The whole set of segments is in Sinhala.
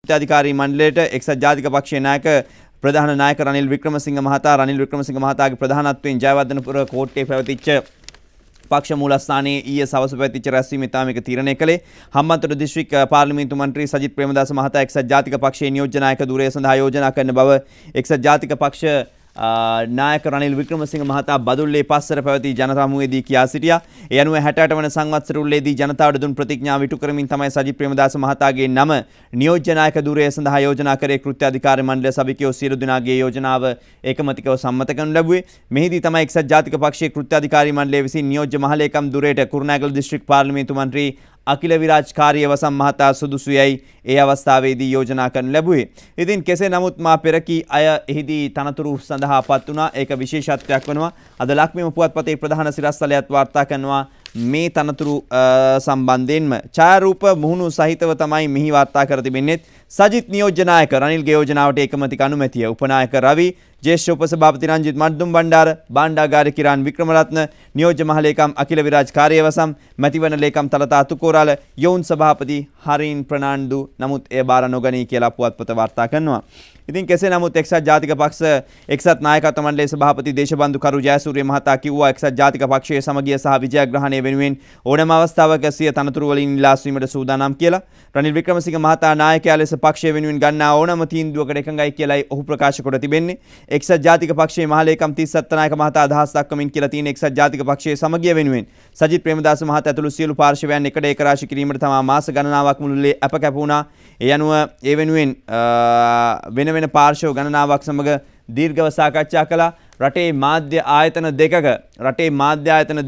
කෘත්‍යාධිකාරී මණ්ඩලයට එක්සත් ජාතික පක්ෂයේ නායක ප්‍රධාන නායක රනිල් වික්‍රමසිංහ මහතාගේ ප්‍රධානත්වයෙන් ජයවර්ධනපුර කෝට්ටේ පැවතිච්ච පක්ෂ මූලස්ථානයේ ඊයේ සවස පැවතිච්ච රැස්වීමේ තාමික තීරණය කළේ හම්බන්තොට දිස්ත්‍රික් පාර්ලිමේන්තු මන්ත්‍රී සජිත් ප්‍රේමදාස මහතා එක්සත් ජාතික පක්ෂයේ නියෝජ්‍ය නායක ධුරය සඳහා යෝජනා කරන බව එක්සත් ජාතික පක්ෂ නායක රනිල් වික්‍රමසිංහ මහතා බදුල්ලේ පස්සර පැවති ජනතාමුවේදී කියා සිටියා. ඒ අනුව 68 වන සංවත්සර උළේදී ජනතාවට දුන් ප්‍රතිඥාව ඉටු කරමින් තමයි සජිත් ප්‍රේමදාස මහතාගේ නම නියෝජ්‍ය නායක ධුරය සඳහා යෝජනා කරේ. කෘත්‍යාධිකාරී මණ්ඩල සභිකයෝ සියලු දෙනාගේ යෝජනාව ඒකමතිකව සම්මත කරනු ලැබුවේ. මෙහිදී තමයි එක්සත් ජාතික පක්ෂයේ කෘත්‍යාධිකාරී මණ්ඩලය විසින් නියෝජ්‍ය මහලේකම් ධුරයට කුරුණෑගල දිස්ත්‍රික් පාර්ලිමේන්තු මන්ත්‍රී අකිල විරාජ් කාර්යවසම් මහතා සුදුසුයයි ඒ අවස්ථාවේදී යෝජනා කරනු ලැබුවේ. ඉතින් කෙසේ නමුත් මා පෙරකී අය එහිදී තනතුරු සඳහා පත් වුණා. ඒක විශේෂත්වයක් වෙනවා. අද ලක්බිම පුවත්පතේ ප්‍රධාන සිරස්තලයත් වාර්තා කරනවා මේ තනතුරු සම්බන්ධයෙන්ම ඡායාරූප මුහුණු සහිතව තමයි මෙහි වාර්තා කර තිබෙන්නේ. සජිත් නියෝජ්‍ය නායක රනිල්ගේ යෝජනාවට ඒකමතික අනුමැතිය උපනායක රවි ज्येष्ठ उपसभापति रंजित मर्दुम भंडार बांडागार किरान विक्रमरत्न नियोज्य महालेकम अखिल विराज कार्यवसम मतिवन लेकम तलता तुकोराल यौन सभापति हरीन प्रणांदु नमुत ए बार नोगनी केला पुवत्पत वार्ता करනවා. ඉතින් කෙසේ නමුත් එක්සත් ජාතික පක්ෂ එක්සත් නායකත්ව මණ්ඩලයේ සභාපති දේශබන්දු කරු ජයසූරිය මහතා කිව්වා එක්සත් ජාතික පක්ෂයේ සමගිය සහ විජයග්‍රහණය වෙනුවෙන් ඕනෑම අවස්ථාවක සිය තනතුරු වලින් ඉල්ලාස්වීමට සූදානම් කියලා. රනිල් වික්‍රමසිංහ මහතා නායකයා ලෙස පක්ෂය වෙනුවෙන් ගන්නා ඕනෑම තීන්දුවකට එකඟයි කියලායි ඔහු ප්‍රකාශ කොට තිබෙන්නේ. එක්සත් ජාතික පක්ෂයේ මහලේකම් 37 නායක මහතා අදහස් දක්වමින් කියලා තියෙන එක්සත් ජාතික පක්ෂයේ සමගිය වෙනුවෙන් සජිත් ප්‍රේමදාස මහතා ඇතුළු සියලු පාර්ශවයන් එකට ඒකරාශී කිරීමට තමයි මාස ගණනාවක් මුළුල්ලේ අප කැප වුණා. ඒ අනුව ඒ වෙනුවෙන් වෙන වෙන පාර්ශව ගණනාවක් සමග දීර්ඝව සාකච්ඡා කළා. රටේ මාධ්‍ය ආයතන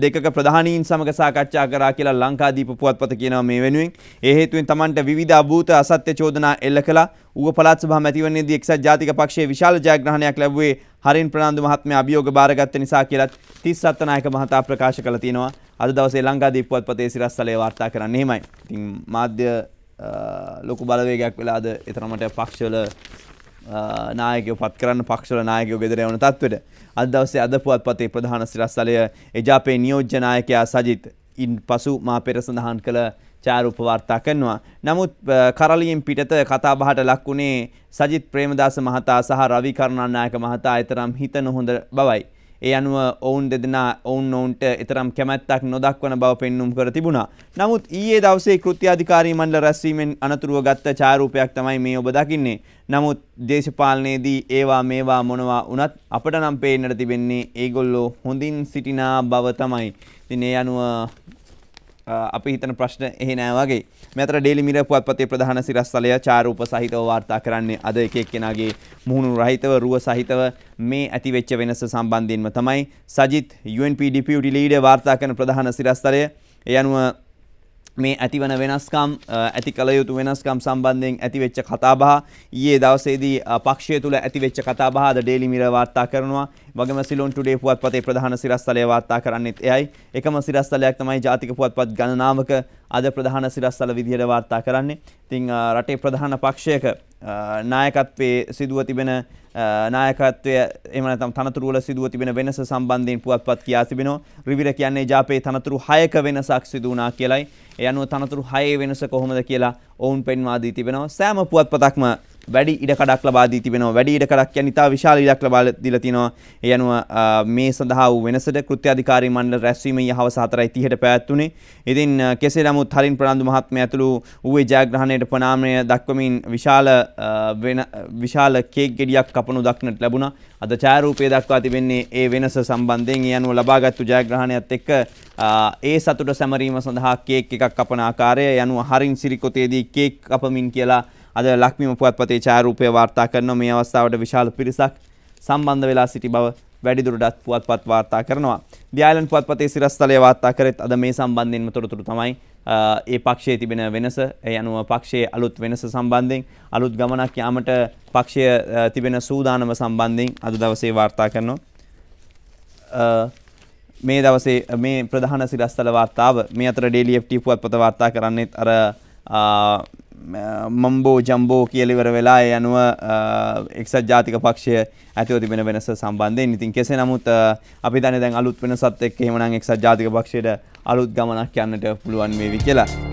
දෙකක ප්‍රධානීන් සමග සාකච්ඡා කරා කියලා ලංකාදීප පුවත්පත කියනවා මේ වෙනුවෙන්. ඒ හේතුවෙන් Tamanට විවිධ අභූත අසත්‍ය චෝදනා එල්ල කළා. ඌව පළාත් සභා මැතිවරණයේදී එක්සත් ජාතික පක්ෂයේ විශාල ජයග්‍රහණයක් ලැබුවේ හරින් ප්‍රනාන්දු මහත්මයා අභියෝග බාරගත්ත නිසා කියලා 37 නායක මහතා ප්‍රකාශ කළා තියෙනවා. අද දවසේ ලංකාදීප පුවත්පතේ සිරස්තලයේ වාර්තා කරන්නේ එහෙමයි. ඉතින් මාධ්‍ය ලොකු බලවේගයක් වෙලාද එතරම්ට පක්ෂවල නායකයෝ පත් කරන්න පක්ෂවල නායකයෝ ගෙදර යවන තත්ත්වෙට අද දවසේ අද පුවත්පතේ ප්‍රධාන සිරස්තලය එජාපේ නියෝජ්‍ය නායකයා සජිත් ඉන් පසු මා පෙර සඳහන් කළ ඡායාරූප වාර්තා කරනවා. නමුත් කරලියෙන් පිටත කතා බහට ලක් වුණේ සජිත් ප්‍රේමදාස මහතා සහ රවි කරුණානායක මහතා ඊතරම් හිත නොහොඳ බවයි. ඒ අනුව ඔවුන් දෙදෙනා ඔවුන්ට ඊතරම් කැමැත්තක් නොදක්වන බව පෙන්눔 කර තිබුණා. නමුත් ඊයේ දවසේ කෘත්‍යාධිකාරී මණ්ඩල රැස්වීමෙන් අනතුරුව ගත්ත ඡායාරූපයක් තමයි මේ ඔබ දකින්නේ. නමුත් දේශපාලනයේදී ඒවා මේවා මොනවා වුණත් අපට නම් පේන්නට තිබෙන්නේ ඒගොල්ලෝ හොඳින් සිටිනා බව තමයි. ඉතින් ඒ අනුව අපි හිතන ප්‍රශ්න එහෙ නෑ වගේ. මේ අතර ඩේලි මිරර් පුවත්පතේ ප්‍රධාන සිරස්තලය ඡායාරූප සහිතව වාර්තා කරන්නේ අද එක එක්කෙනාගේ මුහුණු රහිතව රුව සහිතව මේ ඇතිවෙච්ච වෙනස සම්බන්ධයෙන්ම තමයි සජිත් UNP ඩිපියුටි ලීඩර් වාර්තා කරන ප්‍රධාන සිරස්තලය. ඒ අනුව මේ ඇතිවන වෙනස්කම් ඇති කළ යුතු වෙනස්කම් සම්බන්ධයෙන් ඇතිවෙච්ච කතාබහ ඊයේ දවසේදී පක්ෂය තුල ඇතිවෙච්ච කතාබහ අද ඩේලි මිරර් වාර්තා කරනවා. වගේම සිලොන් ටුඩේ පුවත්පතේ ප්‍රධාන සිරස්තලය වාර්තා කරන්නේත් එයයි. එකම සිරස්තලයක් තමයි ජාතික පුවත්පත් ගණනාවක අද ප්‍රධාන සිරස්තල විදියට වාර්තා කරන්නේ. ඉතින් රටේ ප්‍රධාන පක්ෂයක නායකත්වයේ සිදුව තිබෙන නායකත්වය එහෙම නැත්නම් තනතුරු වල සිදුව තිබෙන වෙනස සම්බන්ධයෙන් පුවත්පත් කියා තිබෙනවා. රිවිර කියන්නේ ජාපේ තනතුරු 6ක වෙනසක් සිදු වුණා කියලයි. ඒ අනුව තනතුරු 6 වෙනස කොහොමද කියලා ඔවුන් පෙන්වා දී තිබෙනවා. සෑම පුවත්පතක්ම වැඩි ඉඩකඩක් ලබා දී තිබෙනවා. වැඩි ඉඩකඩක් කියන්නේ ඉතා විශාල ඉඩක් ලබා දීලා තිනවා. ඒ අනුව මේ සඳහා වූ වෙනසට කෘත්‍යාධිකාරී මණ්ඩල රැස්වීම හවස 4:30ට පැවැත්වුණේ. ඉතින් කෙසේ නමුත් හරින් ප්‍රනාන්දු මහත්මයා ඇතුළු ඌවේ ජයග්‍රහණයට ප්‍රණාමය දක්වමින් විශාල කේක් ගෙඩියක් කපනු දක්නට ලැබුණා. අද ඡායාරූපයේ දක්වා තිබෙන්නේ ඒ වෙනස සම්බන්ධයෙන්. ඒ අනුව ලබාගත්තු ජයග්‍රහණයත් එක්ක ඒ සතුට සැමරීම සඳහා කේක් එකක් කපන ආකාරය. ඒ අනුව හරින් සිරිකොතේදී කේක් කපමින් කියලා අද ලක්බිම පුවත්පතේ ඡායාරූපය වාර්තා කරන මේ අවස්ථාවට විශාල පිරිසක් සම්බන්ධ වෙලා සිටි බව වැඩිදුරටත් පුවත්පත් වාර්තා කරනවා. දී අයිලන්ඩ් පුවත්පතේ සිරස්තලය වාර්තා කරෙත් අද මේ සම්බන්ධයෙන්ම තොරතුරු තමයි ඒ පක්ෂයේ තිබෙන වෙනස. ඒ අනුව පක්ෂයේ අලුත් වෙනස සම්බන්ධයෙන් අලුත් ගමනක් යාමට පක්ෂය තිබෙන සූදානම සම්බන්ධයෙන් අද දවසේ වාර්තා කරනවා. මේ දවසේ මේ ප්‍රධාන සිරස්තල වාර්තාව මේ අතර ඩේලි FT පුවත්පත වාර්තා කරන්නේත් අර මම්බෝ ජම්බෝ කියලා ඉවර වෙලා ඒ අනුව එක්සත් ජාතික පක්ෂය ඇතිව තිබෙන වෙනස සම්බන්ධයෙන්. ඉතින් කෙසේ නමුත් අපි දන්නේ දැන් අලුත් වෙනසත් එක්ක එහෙමනම් එක්සත් ජාතික පක්ෂයට අලුත් ගමනක් යන්නට පුළුවන් වේවි කියලා.